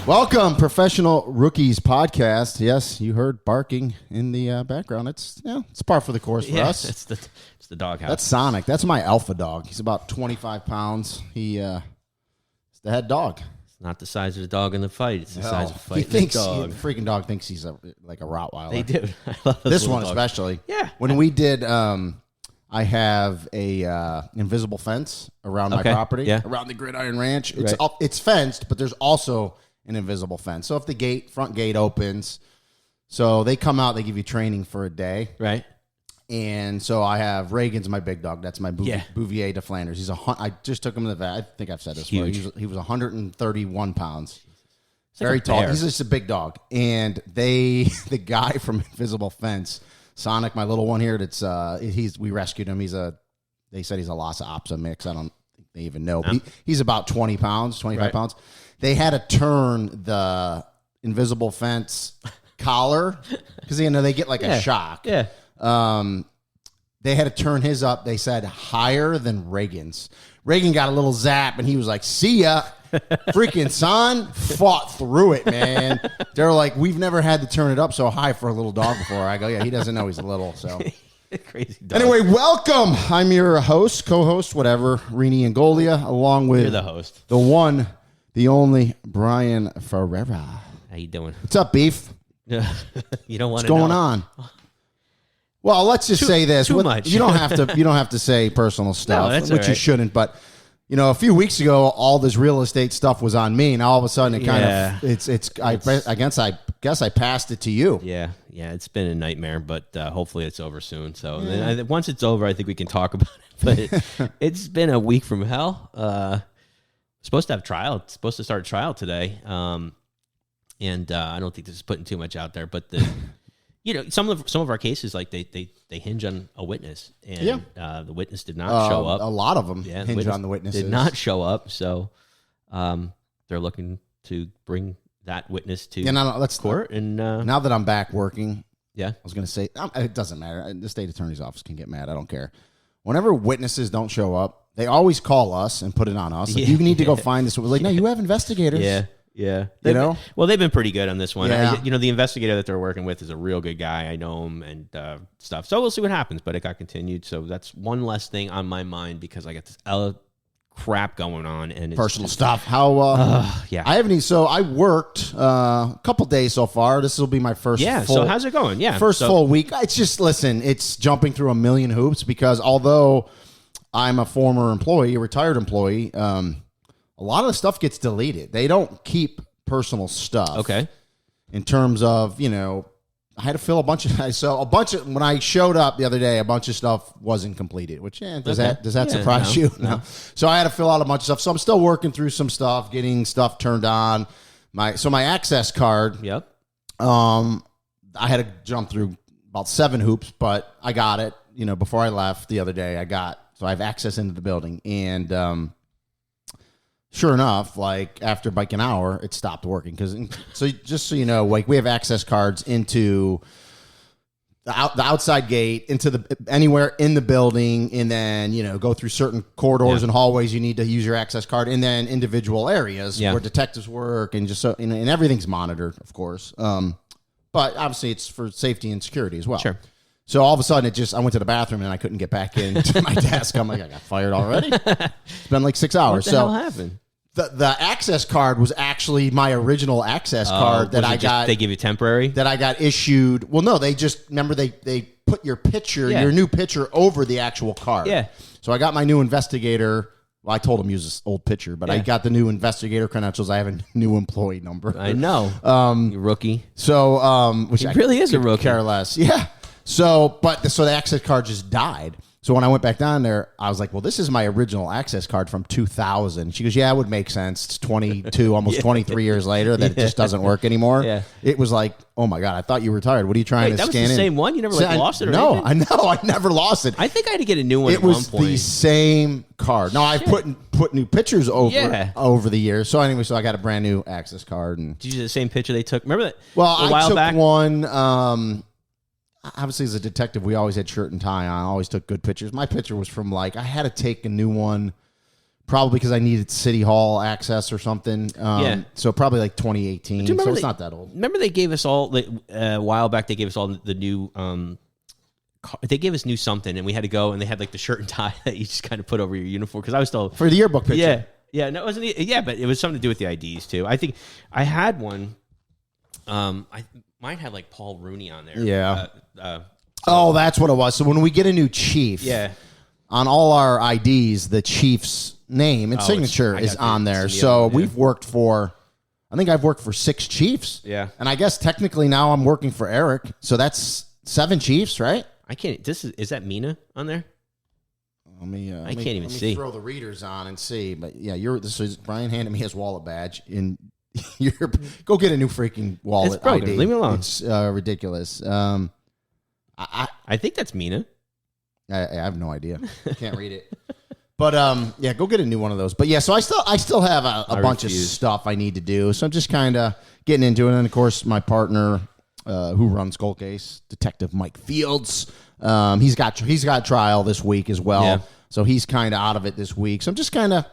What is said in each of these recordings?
Welcome, Professional Rookies Podcast. Yes, you heard barking in the background. It's par for the course for us. It's the doghouse. That's Sonic. That's my alpha dog. He's about 25 pounds. He's the head dog. It's not the size of the dog in the fight. It's the size of fighting the dog. The freaking dog thinks he's like a Rottweiler. They do. I love this one dog. especially. Yeah. When we did, I have a invisible fence around my property, around the Gridiron Ranch. It's fenced, but there's also an invisible fence. So if the front gate opens, so they come out, they give you training for a day. Right. And so I have Reagan's my big dog. That's my Bouvier de Flanders. I just took him to the vet. I think I've said this before. He was 131 pounds. Very tall. He's just a big dog. And the guy from Invisible Fence, Sonic, my little one here, we rescued him. They said he's a Lhasa Apso mix. I don't think they even know. But he's about 20 pounds, 25 pounds. They had to turn the Invisible Fence collar because they get like a shock. Yeah. They had to turn his up. They said higher than Reagan's. Reagan got a little zap, and he was like, "See ya." Freaking son fought through it, man. They're like, "We've never had to turn it up so high for a little dog before." I go, "Yeah, he doesn't know he's little." So, crazy dog. Anyway, welcome. I'm your host, co-host, whatever, Rene and Golia, along with You're the host, the one, the only Brian Ferreira. How you doing? What's up, beef? You don't want to know. What's going on? Well, let's just say this. Too much. You don't have to say personal stuff, which you right. shouldn't. But a few weeks ago, all this real estate stuff was on me. Now all of a sudden, I guess I passed it to you. Yeah. It's been a nightmare, but hopefully it's over soon. So once it's over, I think we can talk about it. But it's been a week from hell. Supposed to have trial. It's supposed to start trial today. And I don't think this is putting too much out there, but some of our cases, like they hinge on a witness, and the witness did not show up. A lot of them hinge on the witnesses. Did not show up, so they're looking to bring that witness to court. And now that I'm back working, I was going to say it doesn't matter. The state attorney's office can get mad. I don't care. Whenever witnesses don't show up, they always call us and put it on us. Like, you need to go find this. We're like, no, you have investigators. Yeah. Well, they've been pretty good on this one. Yeah. The investigator that they're working with is a real good guy. I know him and stuff. So we'll see what happens, but it got continued. So that's one less thing on my mind because I got this crap going on and it's personal stuff. How? I haven't even. So I worked a couple days so far. This will be my first. So how's it going? Full week. It's just it's jumping through a million hoops because although I'm a former employee, a retired employee, a lot of the stuff gets deleted. They don't keep personal stuff. Okay. In terms of, I had to fill a bunch of when I showed up the other day, a bunch of stuff wasn't completed, which does that surprise you? No. So I had to fill out a bunch of stuff. So I'm still working through some stuff, getting stuff turned on. My access card. Yep. I had to jump through about 7 hoops, but I got it, before I left the other day. So I have access into the building and sure enough, after an hour, it stopped working. So just so you know, we have access cards into the outside gate, into anywhere in the building, and then go through certain corridors and hallways. You need to use your access card, and then individual areas where detectives work, and and everything's monitored, of course. But obviously, it's for safety and security as well. Sure. So all of a sudden, I went to the bathroom and I couldn't get back into my desk. I'm like, I got fired already. It's been 6 hours. What the hell happened? The access card was actually my original access card that I got. They give you temporary? That I got issued. Well, no, they put your picture, your new picture over the actual card. Yeah. So I got my new investigator. Well, I told him use this old picture, but I got the new investigator credentials. I have a new employee number. I know. You rookie. So, which he really is a rookie. Care less. Yeah. So the access card just died. So when I went back down there, I was like, well, this is my original access card from 2000. She goes, yeah, it would make sense. It's 22, almost 23 years later that it just doesn't work anymore. Yeah. It was like, oh, my God, I thought you were retired. What are you trying to scan in? That was the same one? You never lost it or no, anything? I know. I never lost it. I think I had to get a new one at one point. It was the same card. No, I put new pictures over the years. So anyway, I got a brand new access card. And did you use the same picture they took? Remember that I took back? one... obviously, as a detective, we always had shirt and tie on. I always took good pictures. My picture was from I had to take a new one Probably because I needed City Hall access or something. So probably like 2018. So it's not that old. Remember they gave us all, a while back, they gave us all the new, they gave us new something, and we had to go, and they had like the shirt and tie that you just kind of put over your uniform. Because I was still... For the yearbook picture. Yeah. Yeah, no, it wasn't... Yeah, but it was something to do with the IDs, too. I think I had one... mine had like Paul Rooney on there. Yeah. That's what it was. So when we get a new chief... Yeah. On all our IDs, the chief's name and signature is on there. So we've worked for, I think I've worked for 6 chiefs. Yeah. And I guess technically now I'm working for Eric. So that's 7 chiefs, right? I can't, is that Mina on there? I can't even see. Throw the readers on and see. But yeah, this is Brian handed me his wallet badge. And go get a new freaking wallet it's broken. ID. Leave me alone. It's ridiculous. I think that's Mina. I have no idea. Can't read it. But go get a new one of those. But yeah, so I still have a bunch of stuff I need to do. So I'm just kind of getting into it. And of course, my partner who runs Cold Case, Detective Mike Fields, he's got trial this week as well. Yeah. So he's kind of out of it this week. So I'm just kind of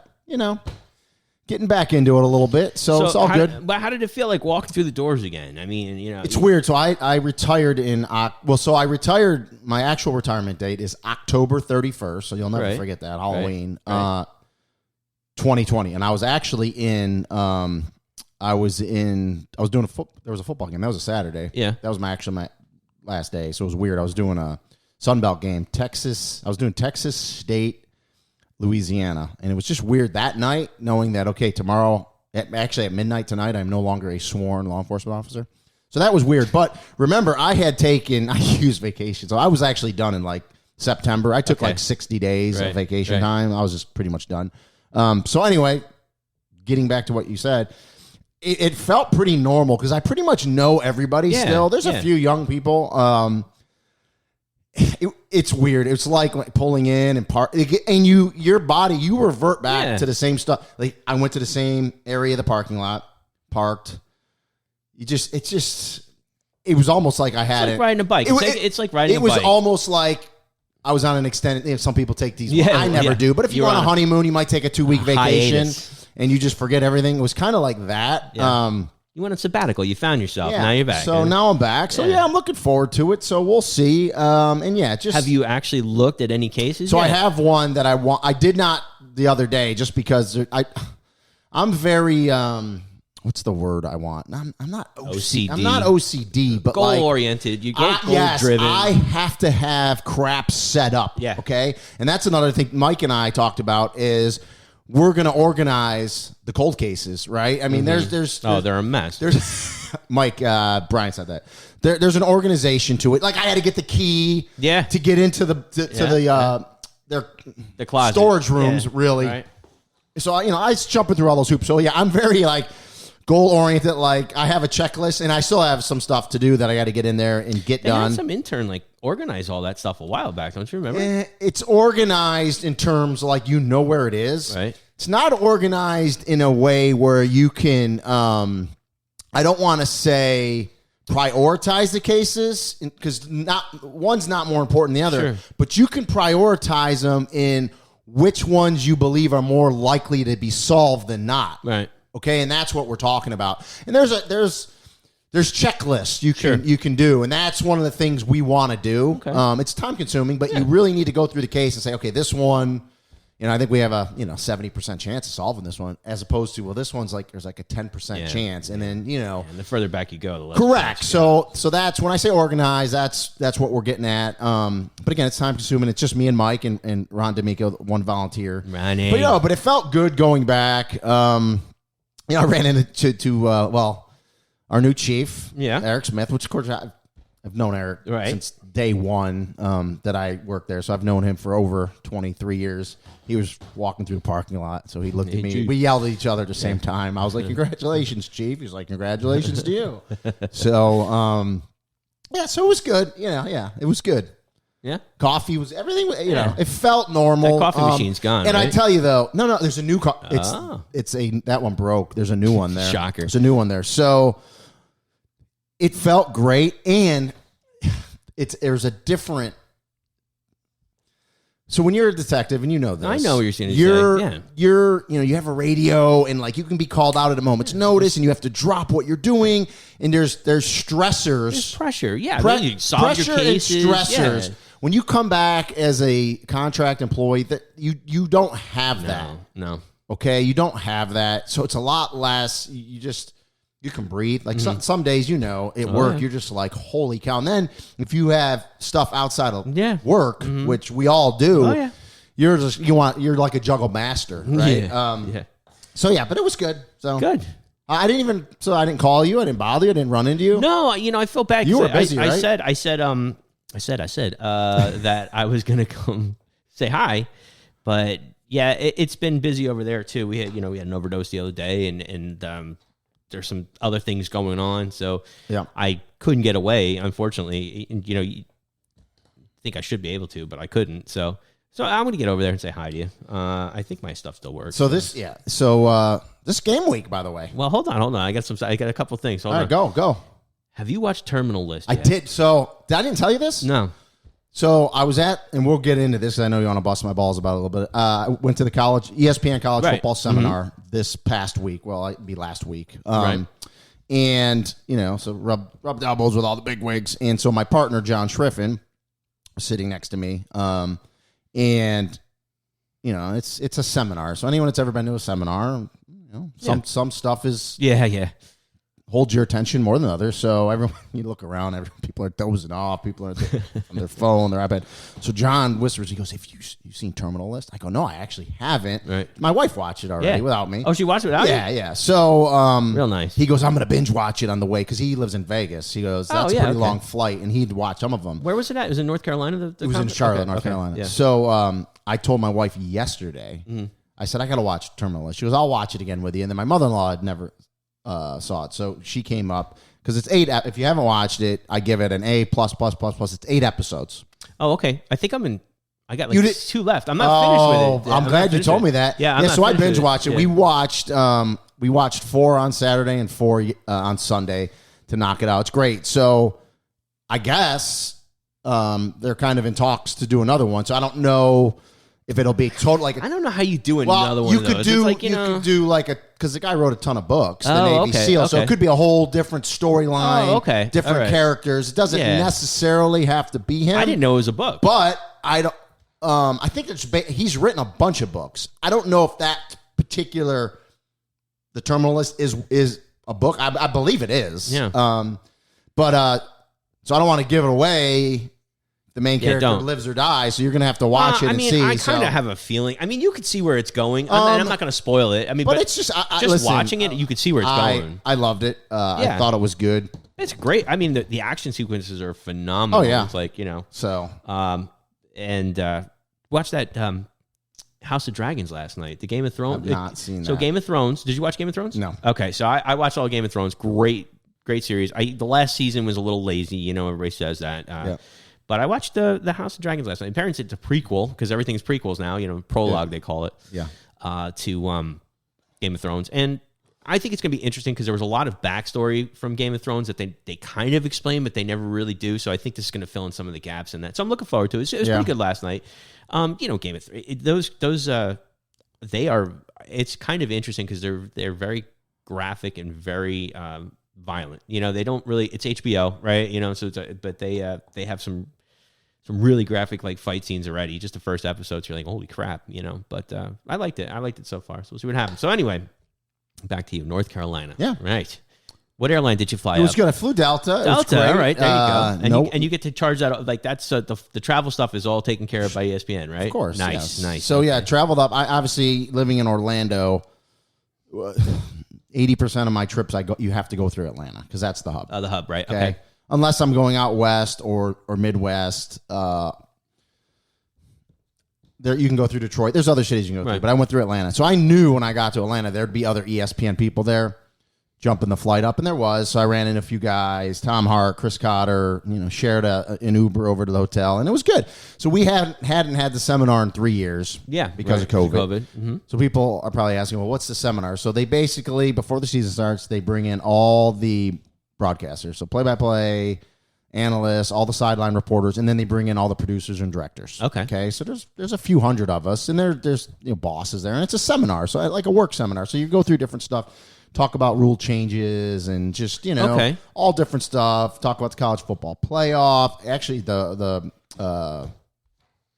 getting back into it a little bit. So it's all good. But how did it feel like walking through the doors again? I mean, it's weird. So I retired I retired. My actual retirement date is October 31st. So you'll never forget that, Halloween, 2020. And I was actually there was a football game. That was a Saturday. Yeah. That was my last day. So it was weird. I was doing a Sun Belt game, I was doing Texas State, Louisiana. And it was just weird that night knowing that, okay, tomorrow, at midnight tonight, I'm no longer a sworn law enforcement officer. So that was weird. But remember, I used vacation. So I was actually done in like September. I took like 60 days of vacation time. I was just pretty much done. So anyway, getting back to what you said, it felt pretty normal because I pretty much know everybody still. There's a few young people. It's weird. It's like pulling in and your body, you revert back to the same stuff. Like I went to the same area of the parking lot, parked. It was almost like I had it's like riding a bike. It's like riding a bike. It was almost like I was on an extended, some people take these. I never do. But if you're on a honeymoon, you might take a 2-week vacation and you just forget everything. It was kind of like that. Yeah. You went on sabbatical. You found yourself. Now you're back. So now I'm back. So I'm looking forward to it. So we'll see. Have you actually looked at any cases? So I have one that I want. I did not the other day just because I'm very what's the word I want? I'm not OCD. I'm not OCD, but goal oriented. You get goal driven. I have to have crap set up. Yeah. Okay. And that's another thing Mike and I talked about is we're going to organize the cold cases, right? I mean, there's they're a mess. There's Mike, Brian said that. There's an organization to it. Like I had to get the key to get into their closet. Storage rooms, really. Right. So, I was jumping through all those hoops. So, I'm very goal-oriented. Like I have a checklist and I still have some stuff to do that I got to get in there and get done. Had some intern organize all that stuff a while back. Don't you remember? It's organized in terms of where it is. Right. It's not organized in a way where you can, I don't want to say prioritize the cases because one's not more important than the other, but you can prioritize them in which ones you believe are more likely to be solved than not. Right. Okay. And that's what we're talking about. And there's checklists you can do, and that's one of the things we want to do. Okay. It's time consuming, but you really need to go through the case and say, okay, this one, I think we have a 70% chance of solving this one, as opposed to this one's there's a 10% chance, and then and the further back you go, the less. Correct. So that's when I say organize, that's what we're getting at. But again, it's time consuming. It's just me and Mike and Ron D'Amico, one volunteer. Rene. But it felt good going back. I ran into our new chief, Eric Smith, which of course I've known Eric since day one that I worked there. So I've known him for over 23 years. He was walking through the parking lot, so he looked at me. Chief. We yelled at each other at the same time. I was like, congratulations, Chief. He's like, congratulations to you. So, so it was good. It was good. Yeah. Coffee was everything. It felt normal. That coffee machine's gone. And right? I tell you though, no, there's a new that one broke. There's a new one there. Shocker. There's a new one there. So it felt great, and there's a different. So when you're a detective, and you know this, I know what you're saying. You have a radio, and like you can be called out at a moment's notice, and you have to drop what you're doing, and there's stressors, there's pressure. Yeah, you solve your pressure cases. and stressors. Yeah. When you come back as a contract employee, that you don't have that. No. Okay, you don't have that, so it's a lot less. You can breathe. Like some days, at work, you're just like, holy cow. And then if you have stuff outside of work, which we all do, you're like a juggle master, right? So but it was good. So good. I didn't call you. I didn't bother you. I didn't run into you. No, I feel bad. You were busy, right? I said that I was going to come say hi, but yeah, it's been busy over there too. We had an overdose the other day, and there's some other things going on, so I couldn't get away, unfortunately. And, you think I should be able to, but I couldn't. So I'm going to get over there and say hi to you. I think my stuff still works. So this game week, by the way. Well, hold on. I got a couple things. Hold on. Go. Have you watched Terminal List yet? I did. So I didn't tell you this? No. So I was and we'll get into this because I know you want to bust my balls about it a little bit. I went to the ESPN College Football Seminar this past week. Well, it'd be last week. And, so rubbed elbows with all the big wigs. And so my partner, John Schriffen, was sitting next to me. And, it's a seminar. So anyone that's ever been to a seminar, some stuff is... Yeah. holds your attention more than others. So everyone, you look around, people are dozing off. People are on their phone, their iPad. So John whispers, he goes, "Have you seen Terminal List?" I go, "No, I actually haven't." Right. My wife watched it already without me. Oh, she watched it without you? Yeah. So real nice. He goes, "I'm going to binge watch it on the way," because he lives in Vegas. He goes, "That's a pretty long flight," and he'd watch some of them. Where was it at? It was in North Carolina? It was in Charlotte, North Carolina. Yeah. So I told my wife yesterday, I said, "I got to watch Terminal List." She goes, "I'll watch it again with you." And then my mother-in-law had never saw it, so she came up because it's 8. If you haven't watched it, I give it an A++++. It's 8 episodes. Oh, okay. I think I got 2 left. I'm not finished with it. I'm glad you told me that. Yeah, so I binge watched it. Yeah. We watched 4 on Saturday and 4 on Sunday to knock it out. It's great. So I guess they're kind of in talks to do another one. So I don't know if it'll be total I don't know how you do another one. You could do because the guy wrote a ton of books. The Navy SEAL, so it could be a whole different storyline. Oh, okay, different characters. It doesn't necessarily have to be him. I didn't know it was a book, but I don't. I think he's written a bunch of books. I don't know if that particular The Terminal List is a book. I believe it is. Yeah. So I don't want to give it away. The main character lives or dies, so you're going to have to watch it and see. I kind of have a feeling. I mean, you could see where it's going. I'm not going to spoil it. I mean, but it's just listen, watching it, you could see where it's going. I loved it. I thought it was good. It's great. I mean, the action sequences are phenomenal. Oh, yeah. It's like, So. Watch that House of Dragons last night. The Game of Thrones. I've not seen that. So Game of Thrones. Did you watch Game of Thrones? No. Okay, so I watched all Game of Thrones. Great series. The last season was a little lazy. Everybody says that. But I watched the House of Dragons last night. Apparently, it's a prequel because everything's prequels now. Prologue they call it. Yeah. To Game of Thrones, and I think it's going to be interesting because there was a lot of backstory from Game of Thrones that they kind of explain, but they never really do. So I think this is going to fill in some of the gaps in that. So I'm looking forward to it. It was pretty good last night. Game of Thrones. They are. It's kind of interesting because they're very graphic and very violent. They don't really. It's HBO, right? So but they have some really graphic fight scenes already. Just the first episode, so you're like, holy crap, But I liked it. I liked it so far. So we'll see what happens. So anyway, back to you, North Carolina. Yeah, right. What airline did you fly? It was good. I flew Delta. Delta. All right, there you go. And nope. you get to charge that. That's the travel stuff is all taken care of by ESPN, right? Of course. Nice, yes. nice. So yeah, traveled up. I obviously living in Orlando. 80% of my trips you have to go through Atlanta because that's the hub. The hub, right? Okay. Unless I'm going out west or Midwest. There you can go through Detroit. There's other cities you can go through, but I went through Atlanta. So I knew when I got to Atlanta there'd be other ESPN people there jumping the flight up, and there was. So I ran into a few guys, Tom Hart, Chris Cotter, shared an Uber over to the hotel, and it was good. So we hadn't had the seminar in 3 years because of COVID. Mm-hmm. So people are probably asking, well, what's the seminar? So they basically, before the season starts, they bring in all the broadcasters, so play-by-play, analysts, all the sideline reporters, and then they bring in all the producers and directors. Okay. So there's a few hundred of us, and there's bosses there, and it's a seminar, so like a work seminar. So you go through different stuff, talk about rule changes, and just all different stuff. Talk about the college football playoff. Actually, the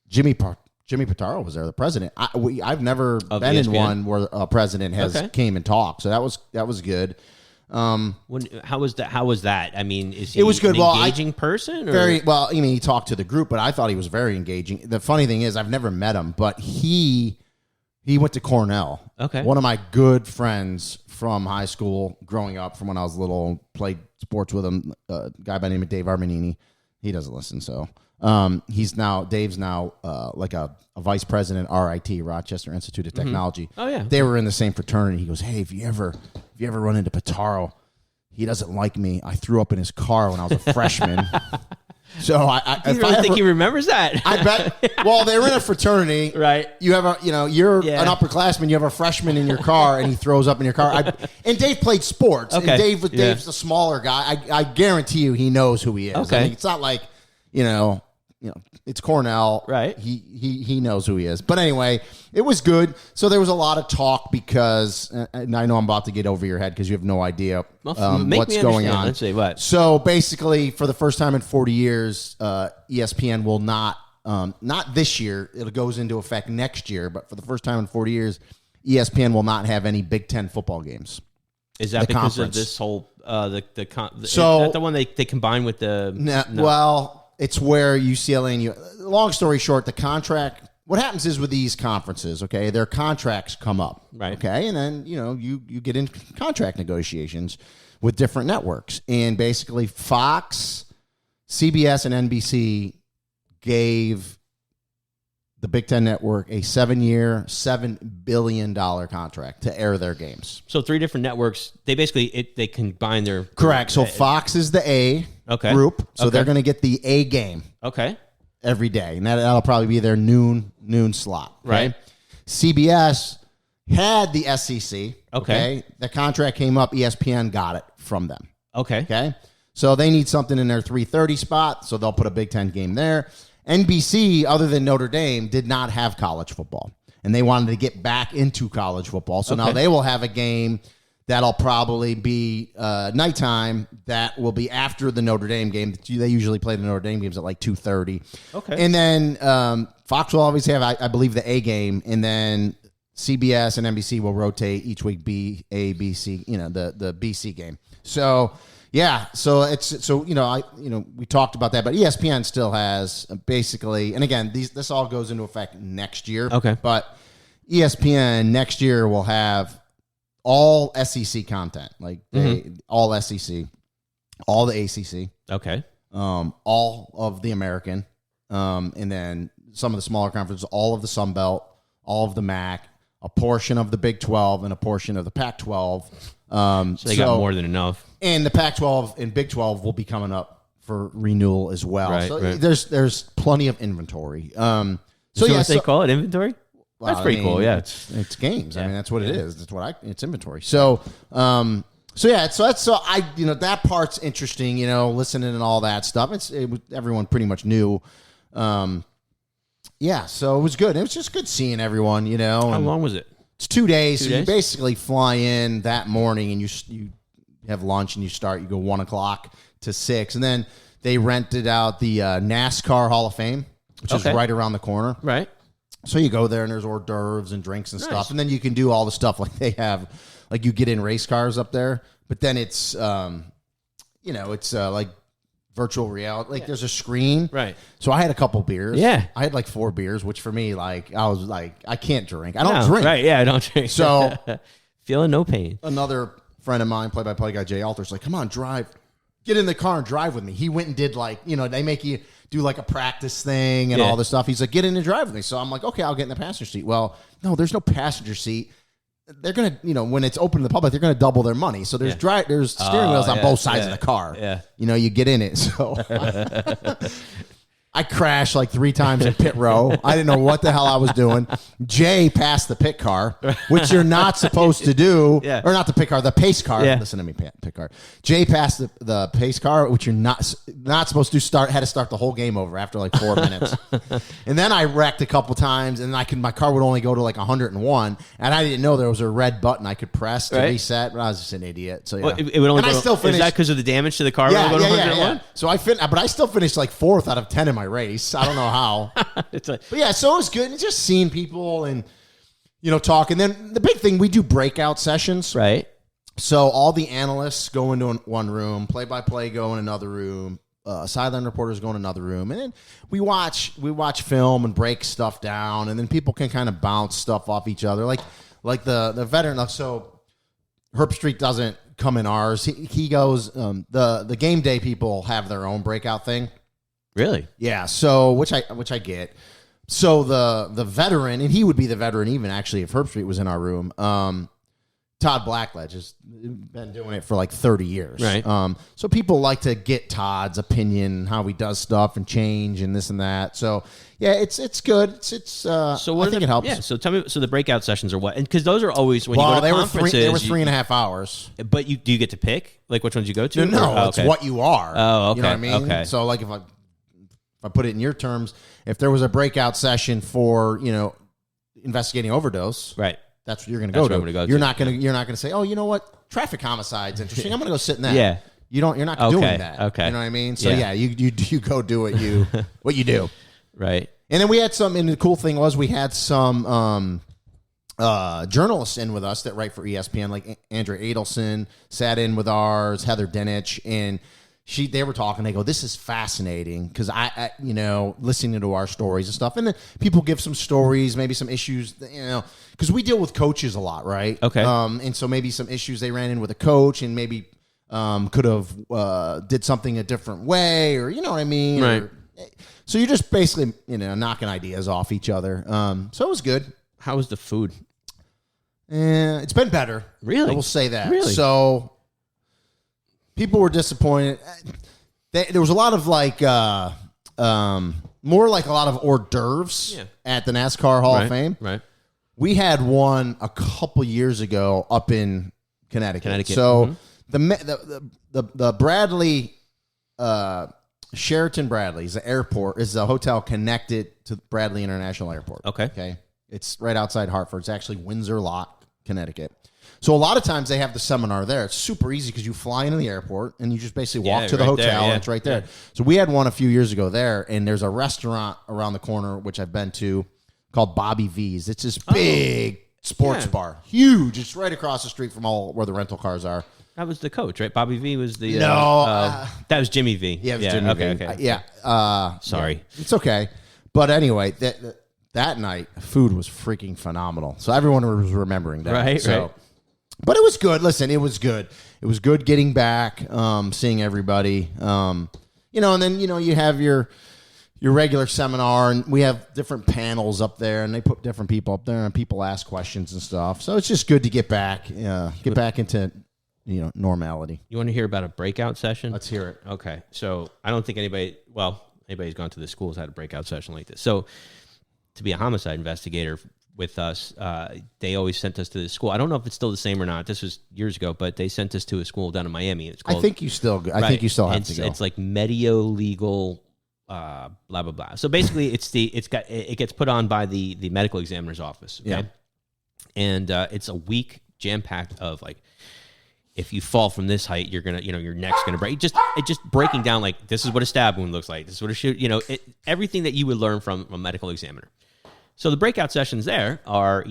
Jimmy Pitaro was there, the president. I've never been in one where a president has came and talked, so that was good. How was that? I mean, is he it was good. An engaging person? Or? Very well. I mean, he talked to the group, but I thought he was very engaging. The funny thing is, I've never met him, but he went to Cornell. Okay, one of my good friends from high school, growing up, from when I was little, played sports with him. A guy by the name of Dave Armanini. He doesn't listen, so Dave's now like a vice president, RIT, Rochester Institute of Technology. Oh yeah, they were in the same fraternity. He goes, hey, if you ever run into Pitaro, he doesn't like me. I threw up in his car when I was a freshman. So I think he remembers that. I bet. Well, they were in a fraternity, right? You have you're an upperclassman. You have a freshman in your car, and he throws up in your car. And Dave played sports. Okay. And Dave's the smaller guy. I guarantee you, he knows who he is. Okay. I mean, it's not like it's Cornell, right? He knows who he is. But anyway, it was good. So there was a lot of talk because, and I know I'm about to get over your head because you have no idea what's going on. Let's see what. So basically, for the first time in 40 years, ESPN will not this year. It goes into effect next year, but for the first time in 40 years, ESPN will not have any Big Ten football games. Is that because of this whole so is that the one they combine with the? No. Well. It's where UCLA and long story short, the contract. What happens is with these conferences, okay, their contracts come up, right? Okay, and then you get in contract negotiations with different networks, and basically Fox, CBS, and NBC gave the Big Ten Network a 7-year, $7 billion contract to air their games. So 3 different networks. They basically they combine their correct. So Fox is the A group, so they're going to get the A game every day, and that'll probably be their noon slot. Right. CBS had the SEC. Okay. The contract came up. ESPN got it from them. Okay. So they need something in their 3:30 spot, so they'll put a Big Ten game there. NBC, other than Notre Dame, did not have college football, and they wanted to get back into college football. So now they will have a game that'll probably be nighttime. That will be after the Notre Dame game. They usually play the Notre Dame games at like 2:30. Okay. And then Fox will always have, I believe, the A game, and then CBS and NBC will rotate each week B, A, B, C, the BC game. So yeah, we talked about that, but ESPN still has basically, and again, this all goes into effect next year. Okay. But ESPN next year will have all SEC content, like all SEC, all the ACC. Okay. All of the American, and then some of the smaller conferences, all of the Sun Belt, all of the MAC, a portion of the Big 12, and a portion of the Pac-12. So they got more than enough. And the Pac-12 and Big 12 will be coming up for renewal as well. Right, so right. There's plenty of inventory. What they call it, inventory? Well, that's pretty cool. Yeah, it's games. Yeah. I mean, that's what it is. That's what it's inventory. So that part's interesting. Listening and all that stuff. Everyone pretty much knew. So it was good. It was just good seeing everyone. How long was it? It's 2 days. So you basically fly in that morning and you have lunch and you go 1 o'clock to 6, and then they rented out the NASCAR Hall of Fame, which is right around the corner. Right. So you go there and there's hors d'oeuvres and drinks and stuff, and then you can do all the stuff like they have, like you get in race cars up there, but then it's like virtual reality. Like there's a screen. Right. So I had a couple beers. Yeah. I had like 4 beers, which for me, like I was like, I can't drink. I don't drink. Right. Yeah, I don't drink. So feeling no pain. Another friend of mine, play-by-play guy, Jay Alter's like, come on, drive. Get in the car and drive with me. He went and did they make you do like a practice thing and all this stuff. He's like, get in and drive with me. So I'm like, okay, I'll get in the passenger seat. Well, no, there's no passenger seat. They're going to, when it's open to the public, they're going to double their money. So there's steering wheels on both sides of the car. Yeah. You get in it. So I crashed like 3 times in pit row. I didn't know what the hell I was doing. Jay passed the pit car, which you're not supposed to do. Yeah. Or not the pit car, the pace car. Yeah. Listen to me, pit car. Jay passed the pace car, which you're not supposed to had to start the whole game over after like 4 minutes. And then I wrecked a couple times, and my car would only go to like 101, and I didn't know there was a red button I could press to reset, but I was just an idiot. So yeah. Well, it would only and I still finished. Is that because of the damage to the car? Yeah. So but I still finished like 4th out of 10 in my race. I don't know how. But yeah, so it was good. And just seeing people and, talk. And then the big thing, we do breakout sessions. Right. So all the analysts go into one room, play-by-play go in another room, sideline reporters go in another room. And then we watch film and break stuff down. And then people can kind of bounce stuff off each other. Like the veteran. So Herb Street doesn't come in ours. He goes, the game day people have their own breakout thing. Really? Yeah. So which I get. So the veteran, and he would be the veteran even actually if Herb Street was in our room. Todd Blackledge has been doing it for like 30 years. Right. So people like to get Todd's opinion, how he does stuff and change and this and that. So yeah, it's good. So I think it helps. Yeah. So tell me. So the breakout sessions are what? And because those are always when you go to conferences. They were 3.5 hours. But do you get to pick like which ones you go to? No, it's what you are. Oh, okay. You know what I mean? Okay. So like if I put it in your terms, if there was a breakout session for investigating overdose, right. That's what you're going to go to. You're not going to say, oh, you know what? Traffic homicide's interesting. I'm going to go sit in that. Yeah. You're not doing that. Okay. You know what I mean? So yeah, you go do what you do. Right. And then we had and the cool thing was we had some journalists in with us that write for ESPN, like Andrea Adelson sat in with ours, Heather Dinich, and they were talking. They go, "This is fascinating," because I listening to our stories and stuff, and then people give some stories, maybe some issues, because we deal with coaches a lot, right? Okay, and so maybe some issues they ran in with a coach, and maybe could have did something a different way, or you know what I mean, right? So you're just basically knocking ideas off each other. So it was good. How was the food? It's been better. Really, I will say that. Really, so. People were disappointed. There was a lot of more like a lot of hors d'oeuvres at the NASCAR Hall of Fame. Right. We had one a couple years ago up in Connecticut. So the Bradley, Sheraton Bradley is the airport, is a hotel connected to Bradley International Airport. Okay. It's right outside Hartford. It's actually Windsor Lock, Connecticut. So a lot of times they have the seminar there. It's super easy because you fly into the airport and you just basically walk to the hotel and it's right there. Yeah. So we had one a few years ago there, and there's a restaurant around the corner, which I've been to, called Bobby V's. It's this big sports bar. Huge. It's right across the street from where the rental cars are. That was the coach, right? Bobby V was the... that was Jimmy V. Yeah, it was Jimmy V. Okay. Sorry. Yeah, it's okay. But anyway, that night, food was freaking phenomenal. So everyone was remembering that. Right. But it was good. Listen, it was good. It was good getting back, seeing everybody. And then you have your regular seminar, and we have different panels up there, and they put different people up there, and people ask questions and stuff. So it's just good to get back into normality. You want to hear about a breakout session? Let's hear it. Okay. So I don't think anybody who's gone to the school has had a breakout session like this. So to be a homicide investigator with us, they always sent us to the school. I don't know if it's still the same or not. This was years ago, but they sent us to a school down in Miami. It's called, I think you still have to go. It's like Medio Legal, blah blah blah. So basically, it gets put on by the medical examiner's office. Okay? Yeah, and it's a week jam packed of like, if you fall from this height, you're gonna, your neck's gonna break. It just breaking down like, this is what a stab wound looks like. This is what a shoot. Everything that you would learn from a medical examiner. So the breakout sessions there are,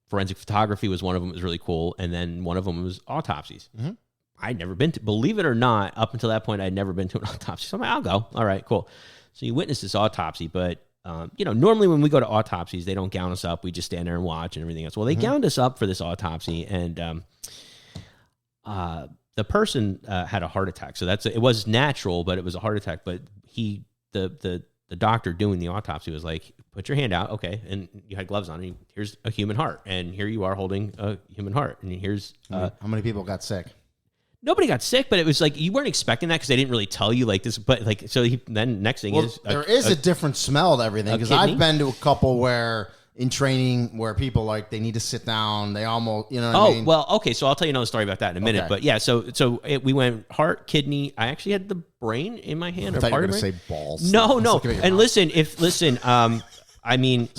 forensic photography was one of them. It was really cool. And then one of them was autopsies. Mm-hmm. I'd never been to, believe it or not, up until that point, I'd never been to an autopsy. So I'm like, I'll go. All right, cool. So you witness this autopsy, but, normally when we go to autopsies, they don't gown us up. We just stand there and watch and everything else. Well, they gowned us up for this autopsy, and the person had a heart attack. So it was natural, but it was a heart attack. But the doctor doing the autopsy was like, put your hand out, okay, and you had gloves on, and here's a human heart, and here you are holding a human heart, and here's... how many people got sick? Nobody got sick, but it was like you weren't expecting that because they didn't really tell you like this. But like, so then next thing is there is a different smell to everything because I've been to a couple where in training where people like they need to sit down, they almost what I mean? Well, okay, so I'll tell you another story about that in a minute. Okay. But yeah, we went heart, kidney. I actually had the brain in my hand. I thought you were going to say balls. No. And listen, I mean,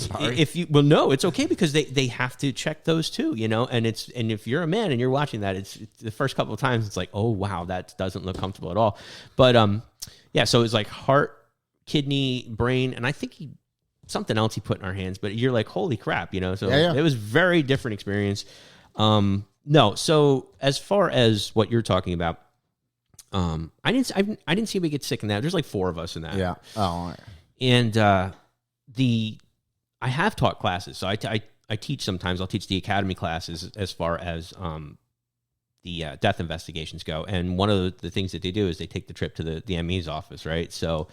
no, it's okay because they have to check those too, and if you're a man and you're watching that, it's the first couple of times it's like, oh wow, that doesn't look comfortable at all. But so it's like heart, kidney, brain, and I think something else he put in our hands, but you're like, holy crap, so it was very different experience. No, so as far as what you're talking about, I didn't see anybody get sick in that. There's like 4 of us in that. Yeah. Oh, and I have taught classes, so I teach sometimes. I'll teach the academy classes as far as the death investigations go. And one of the things that they do is they take the trip to the ME's office, right? So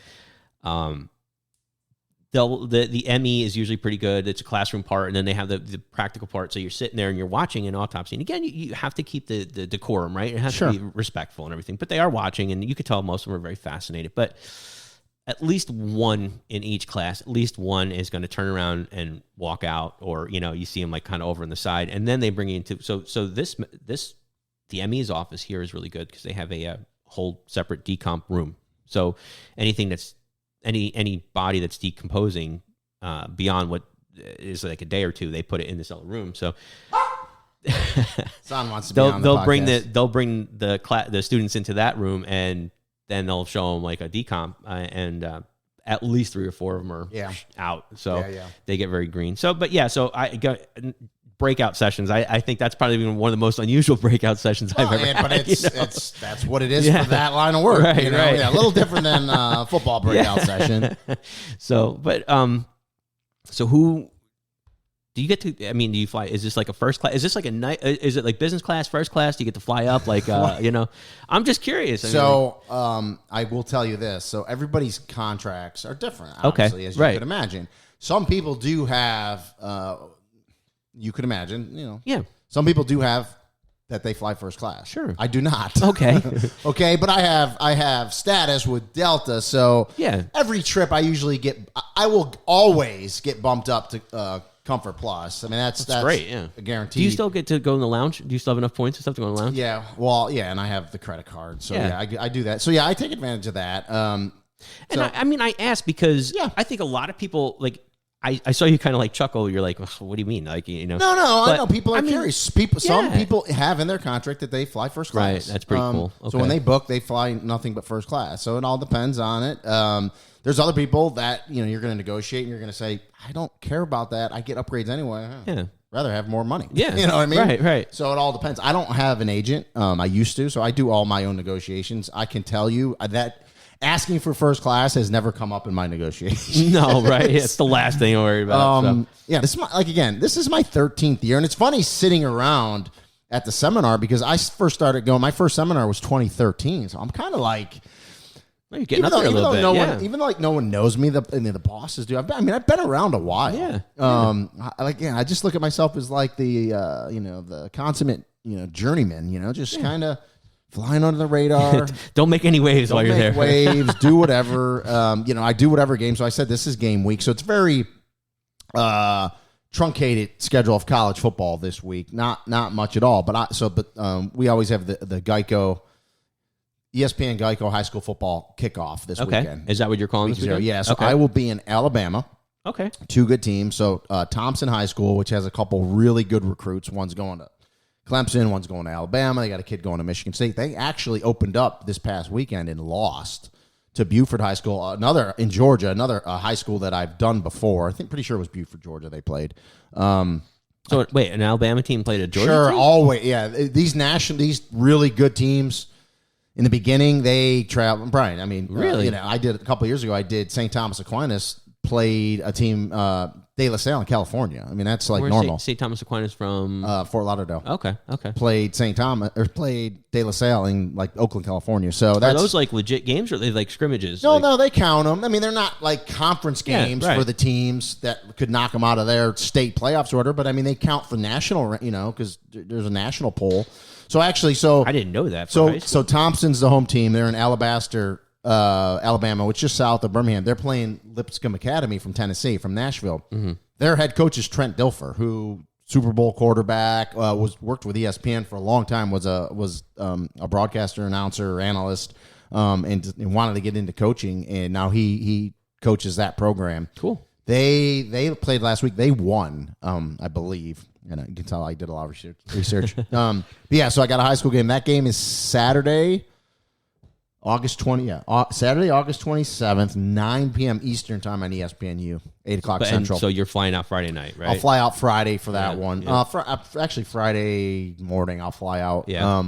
the ME is usually pretty good. It's a classroom part, and then they have the practical part. So you're sitting there and you're watching an autopsy. And again, you have to keep the decorum, right? It has to be respectful and everything. But they are watching, and you could tell most of them are very fascinated. But at least one in each class, at least one is going to turn around and walk out, or you see them like kind of over on the side, and then they bring you into. So the ME's office here is really good because they have a whole separate decomp room. So anything that's any body that's decomposing beyond what is like a day or two, they put it in this other room. So Son wants to be on the podcast. They'll bring the students into that room, and then they'll show them like a decomp, and at least 3 or 4 of them are out. So they get very green. So, but so I got breakout sessions. I think that's probably been one of the most unusual breakout sessions I've ever had. But that's what it is for that line of work. Right, right. Yeah, a little different than football breakout session. So, but so who do you get to? I mean, do you fly? Is this like a first class? Is this like a night? Is it like business class, first class? Do you get to fly up? Like, I'm just curious. I will tell you this. So everybody's contracts are different, obviously, as you could imagine. Some people do have. You could imagine, some people do have that they fly first class. Sure. I do not. Okay. Okay, but I have status with Delta, so every trip I will always get bumped up to Comfort Plus. I mean, that's great, a guarantee. Do you still get to go in the lounge? Do you still have enough points and stuff to go in the lounge? Yeah, well, and I have the credit card, so I do that. So I take advantage of that. I ask because I think a lot of people like. I saw you kind of like chuckle. You're like, what do you mean? Like, No, I know people are curious. Some people have in their contract that they fly first class. Right, that's pretty cool. Okay. So when they book, they fly nothing but first class. So it all depends on it. There's other people that you're going to negotiate and you're going to say, I don't care about that. I get upgrades anyway. Rather have more money. Yeah, you know what I mean. Right. So it all depends. I don't have an agent. I used to, so I do all my own negotiations. I can tell you that. Asking for first class has never come up in my negotiations. No, right? It's the last thing I worry about. This is this is my 13th year, and it's funny sitting around at the seminar because I first started going. My first seminar was 2013, so I'm kind of like, you're getting up there a little bit. Even like no one knows me. The bosses do. I've been around a while. Yeah. I just look at myself as like the consummate journeyman. Just kind of. Flying under the radar. Don't make any waves while you're there. Waves. Do whatever. I do whatever game. So I said this is game week. So it's very truncated schedule of college football this week. Not much at all. But we always have the Geico, ESPN Geico high school football kickoff this weekend. Is that what you're calling this weekend? Yeah. So I will be in Alabama. Okay. 2 good teams. So Thompson High School, which has a couple really good recruits. One's going to Clemson, one's going to Alabama. They got a kid going to Michigan State. They actually opened up this past weekend and lost to Buford High School, another in Georgia, another high school that I've done before. I think pretty sure it was Buford, Georgia. They played. So wait, an Alabama team played a Georgia team? Sure, always. Yeah, these really good teams. In the beginning, they traveled. Brian, really? I did a couple of years ago. I did St. Thomas Aquinas played a team De La Salle in California. I mean, that's like Where's normal. St. Thomas Aquinas from? Fort Lauderdale. Okay. Played St. Thomas or played De La Salle in like Oakland, California. So that's Are those like legit games or are they like scrimmages? no, they count them. I mean, they're not like conference games right. for the teams that could knock them out of their state playoffs order, but I mean, they count for national, because there's a national poll. So actually, I didn't know that. So Thompson's the home team. They're in Alabaster, Alabama, which is just south of Birmingham. They're playing Lipscomb Academy from Tennessee, from Nashville. Mm-hmm. Their head coach is Trent Dilfer, who Super Bowl quarterback, worked with ESPN for a long time, was a broadcaster, announcer, analyst, and wanted to get into coaching, and now he coaches that program. Cool. They played last week. They won, I believe. And you can tell I did a lot of research. But yeah, so I got a high school game. That game is Saturday, August 27th, 9 p.m. Eastern time on ESPNU, 8 o'clock Central. So you're flying out Friday night, right? I'll fly out Friday for that one. Yeah. Actually, Friday morning I'll fly out. Yeah.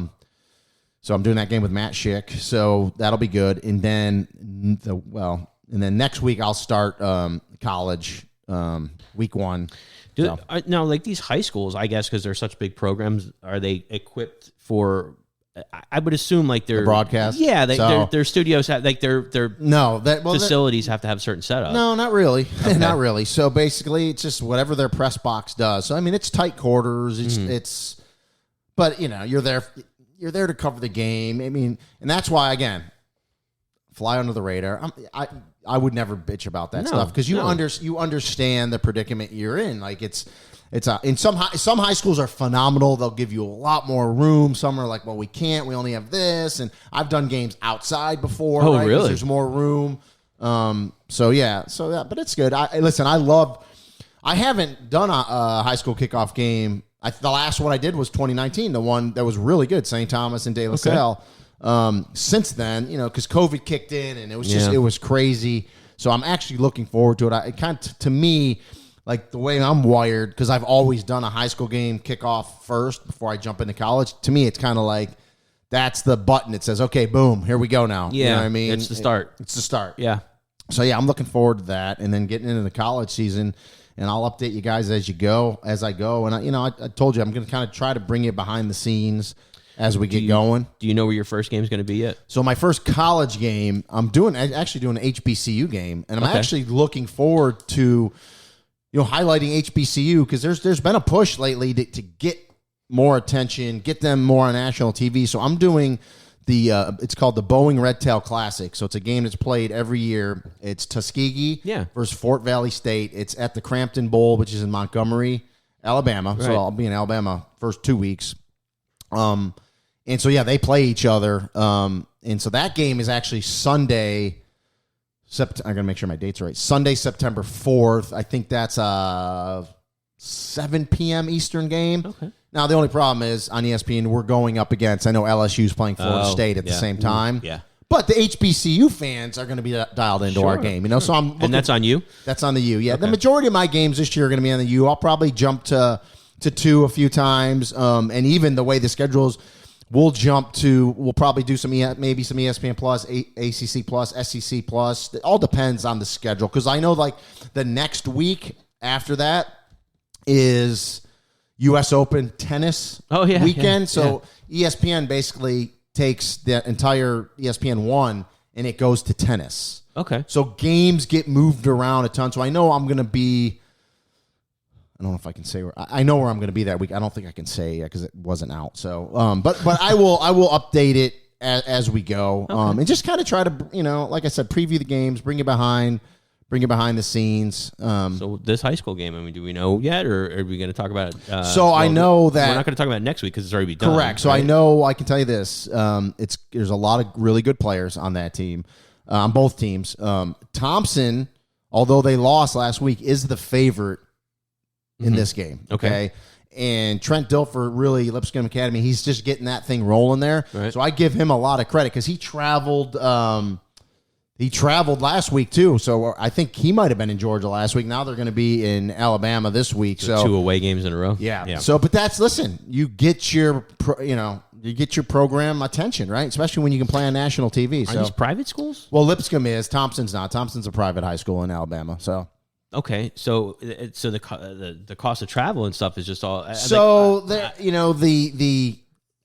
So I'm doing that game with Matt Schick. So that'll be good. And then, next week I'll start college, week 1. Now, like these high schools, I guess, because they're such big programs, are they equipped for? I would assume like their broadcast. Yeah, their studios have like their facilities have to have a certain setup. No, not really, not really. So basically, it's just whatever their press box does. So I mean, it's tight quarters. It's, but you're there to cover the game. I mean, and that's why again, fly under the radar. I would never bitch about that stuff because you understand the predicament you're in. Like it's in some high schools are phenomenal. They'll give you a lot more room. Some are like, well, we can't. We only have this. And I've done games outside before. Oh, right? really? There's more room. But it's good. I haven't done a high school kickoff game. The last one I did was 2019. The one that was really good, St. Thomas and De La Salle. Since then, because COVID kicked in and it was it was crazy. So I'm actually looking forward to it. To me, like the way I'm wired, because I've always done a high school game kickoff first before I jump into college. To me, it's kind of like that's the button. It says, okay, boom, here we go now. Yeah, you know what I mean? It's the start. It's the start. Yeah. So yeah, I'm looking forward to that, and then getting into the college season. And I'll update you guys as I go. And I told you I'm going to kind of try to bring you behind the scenes as we get going. Do you know where your first game is going to be yet? So my first college game, I'm actually doing an HBCU game, and I'm actually looking forward to highlighting HBCU because there's been a push lately to get more attention, get them more on national TV. So I'm doing it's called the Boeing Red Tail Classic. So it's a game that's played every year. It's Tuskegee versus Fort Valley State. It's at the Crampton Bowl, which is in Montgomery, Alabama. Right. So I'll be in Alabama first 2 weeks. And so, they play each other. And so that game is actually Sunday. I got to make sure my dates are right. Sunday, September 4th. I think that's a 7 p.m. Eastern game. Okay. Now, the only problem is on ESPN, we're going up against, I know LSU's playing Florida State at the same time. Yeah. But the HBCU fans are going to be dialed into our game. So and that's on you? That's on the U. Yeah. Okay. The majority of my games this year are going to be on the U. I'll probably jump to 2 a few times. And even the way the schedule's, we'll probably do maybe some ESPN Plus, ACC Plus, SEC Plus. It all depends on the schedule because I know like the next week after that is U.S. Open tennis weekend. Yeah, so ESPN basically takes the entire ESPN 1 and it goes to tennis. Okay. So games get moved around a ton. So I know I'm going to be I don't know if I can say where I know where I'm going to be that week. I don't think I can say because it wasn't out. So, but I will update it as we go, and just kind of try to like I said, preview the games, bring you behind the scenes. So this high school game, I mean, do we know yet, or are we going to talk about it? I know that we're not going to talk about it next week because it's already done. Correct. So right? I can tell you this: there's a lot of really good players on that team, on both teams. Thompson, although they lost last week, is the favorite in this game. Okay. And Trent Dilfer, really, Lipscomb Academy, he's just getting that thing rolling there. Right. So I give him a lot of credit because he traveled last week too. So I think he might have been in Georgia last week. Now they're going to be in Alabama this week. So 2 away games in a row. Yeah. So, but you get your program attention, right? Especially when you can play on national TV. Are these private schools? Well, Lipscomb is. Thompson's not. Thompson's a private high school in Alabama. So. Okay, so the cost of travel and stuff is just all.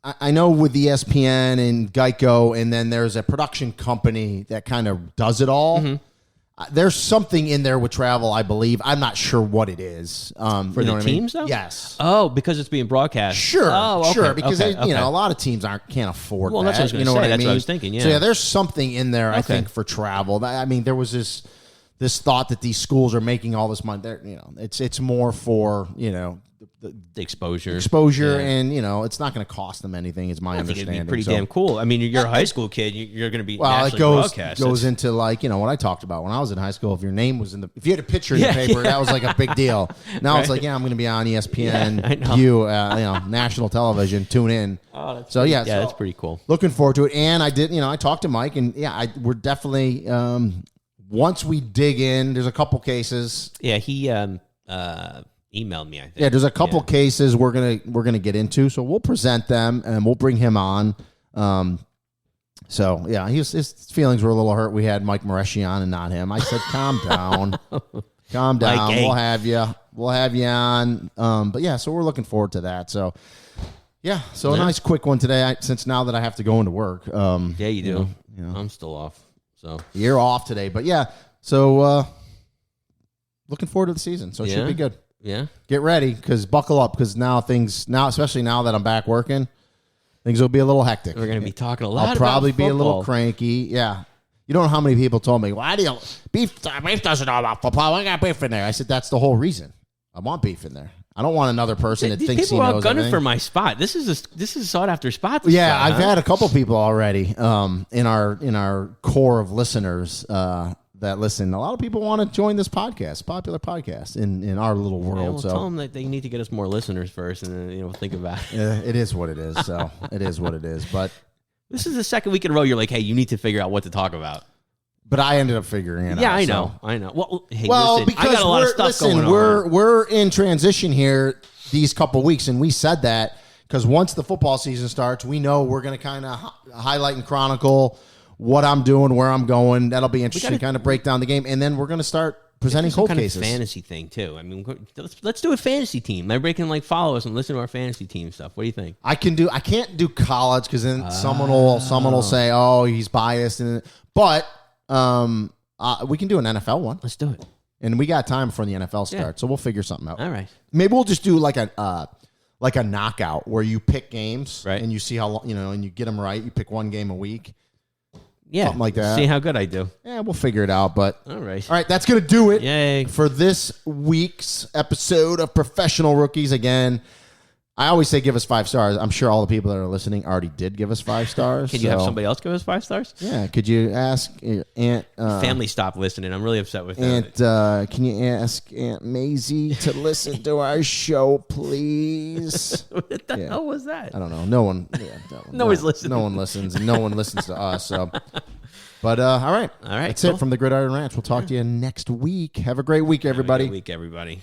I know with ESPN and Geico, and then there's a production company that kind of does it all. Mm-hmm. There's something in there with travel, I believe. I'm not sure what it is. For the teams, though? Yes. Oh, because it's being broadcast. Sure. Oh, okay. Sure. Because okay. a lot of teams can't afford. Well, that. that's what I was going to say. That's what I was thinking. Yeah. So there's something in there. I think for travel. I mean, there was this thought that these schools are making all this money. It's more for the exposure, and it's not going to cost them anything. Is my understanding. It'd be pretty damn cool. I mean, you're a high school kid. You're going to be it goes into what I talked about when I was in high school. If your name was if you had a picture in the paper, that was like a big deal. Now it's like, I'm going to be on ESPN, national television. Tune in. Oh, that's pretty cool. Looking forward to it. And I did, I talked to Mike, and we're definitely once we dig in. There's a couple cases. Yeah, he emailed me, I think. Yeah, there's a couple cases we're gonna get into, so we'll present them and we'll bring him on. His feelings were a little hurt. We had Mike Mareschi on and not him. I said, calm down, calm down. Mike, hey. We'll have you on. So we're looking forward to that. So a nice quick one today. Since now that I have to go into work. Yeah, you do. I'm still off. So you're off today, but So looking forward to the season. So it should be good. Yeah. Get ready, because buckle up, because especially now that I'm back working, things will be a little hectic. We're going to be talking a lot I'll probably be a little cranky. Yeah. You don't know how many people told me, why do you, beef doesn't know about football. I got beef in there. I said, that's the whole reason. I want beef in there. I don't want another person that thinks he knows people are gunning everything. for my spot. This is a sought after spot. I've had a couple people already in our core of listeners that listen. A lot of people want to join this podcast, popular podcast in our little world. Tell them that they need to get us more listeners first, and then think about it. It is what it is. So it is what it is. But this is the second week in a row. You're like, hey, you need to figure out what to talk about. But I ended up figuring it out. Yeah, I know. Well, hey, listen, because I got a lot of stuff going on. We're in transition here these couple weeks, and we said that because once the football season starts, we know we're going to kind of highlight and chronicle what I'm doing, where I'm going. That'll be interesting to kind of break down the game, and then we're going to start presenting cold cases. Kind of fantasy thing too. I mean, let's do a fantasy team. Everybody can follow us and listen to our fantasy team stuff. What do you think? I can't do college because then someone will say, oh, he's biased, but we can do an NFL one. Let's do it. And we got time before the NFL starts, so we'll figure something out. All right. Maybe we'll just do like a knockout where you pick games, right, and you see how long, and you get them right. You pick one game a week. Yeah, something like that. See how good I do. Yeah, we'll figure it out. But all right. That's gonna do it. Yay. For this week's episode of Professional Rookies. Again, I always say give us 5 stars. I'm sure all the people that are listening already did give us 5 stars. Can you have somebody else give us 5 stars? Yeah. Could you ask your Aunt? Family stopped listening. I'm really upset with Aunt. Can you ask Aunt Maisie to listen to our show, please? What the hell was that? I don't know. No one. No one's listening. No one listens, and no one listens to us. So. But all right. All right. That's it from the Gridiron Ranch. We'll talk to you next week. Have a great week, everybody. Have a great week, everybody.